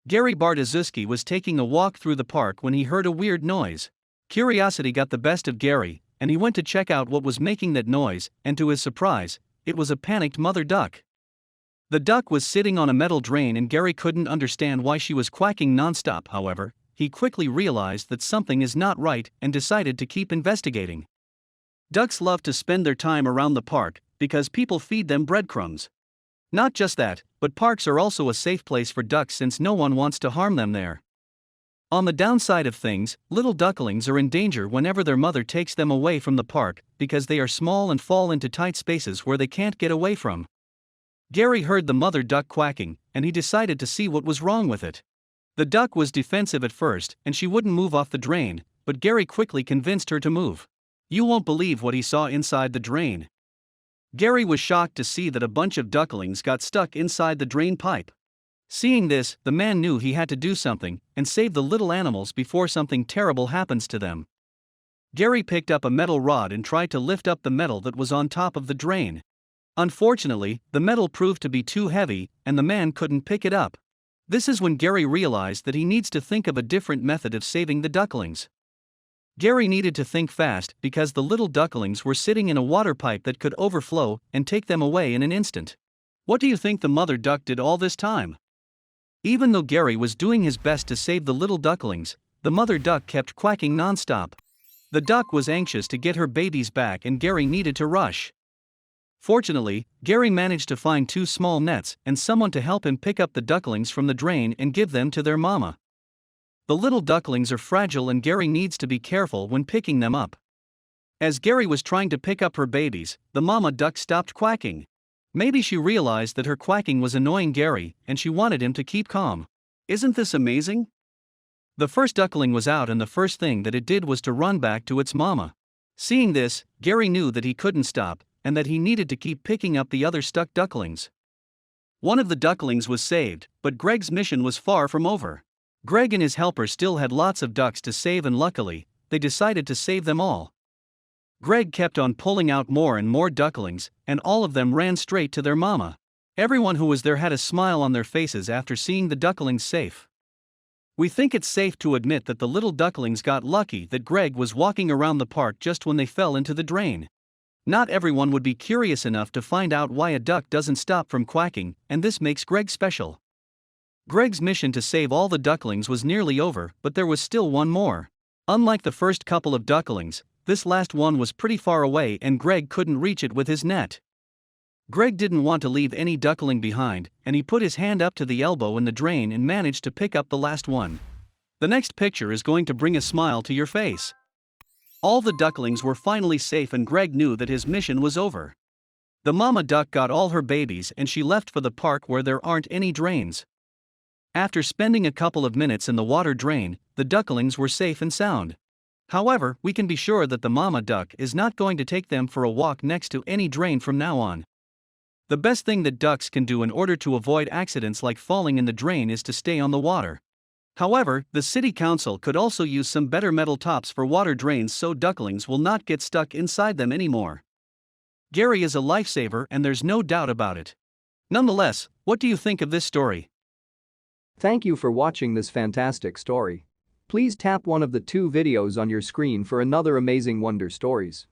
Gary Bartoszewski was taking a walk through the park when he heard a weird noise. Curiosity got the best of Gary, and he went to check out what was making that noise, and to his surprise, it was a panicked mother duck. The duck was sitting on a metal drain and Gary couldn't understand why she was quacking nonstop. However, he quickly realized that something is not right and decided to keep investigating. Ducks love to spend their time around the park because people feed them breadcrumbs. Not just that, but parks are also a safe place for ducks since no one wants to harm them there. On the downside of things, little ducklings are in danger whenever their mother takes them away from the park because they are small and fall into tight spaces where they can't get away from. Gary heard the mother duck quacking, and he decided to see what was wrong with it. The duck was defensive at first and she wouldn't move off the drain, but Gary quickly convinced her to move. You won't believe what he saw inside the drain. Gary was shocked to see that a bunch of ducklings got stuck inside the drain pipe. Seeing this, the man knew he had to do something and save the little animals before something terrible happens to them. Gary picked up a metal rod and tried to lift up the metal that was on top of the drain. Unfortunately, the metal proved to be too heavy, and the man couldn't pick it up. This is when Gary realized that he needs to think of a different method of saving the ducklings. Gary needed to think fast because the little ducklings were sitting in a water pipe that could overflow and take them away in an instant. What do you think the mother duck did all this time? Even though Gary was doing his best to save the little ducklings, the mother duck kept quacking nonstop. The duck was anxious to get her babies back and Gary needed to rush. Fortunately, Gary managed to find 2 small nets and someone to help him pick up the ducklings from the drain and give them to their mama. The little ducklings are fragile and Gary needs to be careful when picking them up. As Gary was trying to pick up her babies, the mama duck stopped quacking. Maybe she realized that her quacking was annoying Gary and she wanted him to keep calm. Isn't this amazing? The first duckling was out and the first thing that it did was to run back to its mama. Seeing this, Gary knew that he couldn't stop and that he needed to keep picking up the other stuck ducklings. One of the ducklings was saved, but Greg's mission was far from over. Greg and his helper still had lots of ducks to save and luckily, they decided to save them all. Greg kept on pulling out more and more ducklings, and all of them ran straight to their mama. Everyone who was there had a smile on their faces after seeing the ducklings safe. We think it's safe to admit that the little ducklings got lucky that Greg was walking around the park just when they fell into the drain. Not everyone would be curious enough to find out why a duck doesn't stop from quacking, and this makes Greg special. Greg's mission to save all the ducklings was nearly over, but there was still one more. Unlike the first couple of ducklings, this last one was pretty far away and Greg couldn't reach it with his net. Greg didn't want to leave any duckling behind, and he put his hand up to the elbow in the drain and managed to pick up the last one. The next picture is going to bring a smile to your face. All the ducklings were finally safe and Greg knew that his mission was over. The mama duck got all her babies and she left for the park where there aren't any drains. After spending a couple of minutes in the water drain, the ducklings were safe and sound. However, we can be sure that the mama duck is not going to take them for a walk next to any drain from now on. The best thing that ducks can do in order to avoid accidents like falling in the drain is to stay on the water. However, the city council could also use some better metal tops for water drains so ducklings will not get stuck inside them anymore. Gary is a lifesaver and there's no doubt about it. Nonetheless, what do you think of this story? Thank you for watching this fantastic story. Please tap one of the 2 videos on your screen for another amazing Wonder Stories.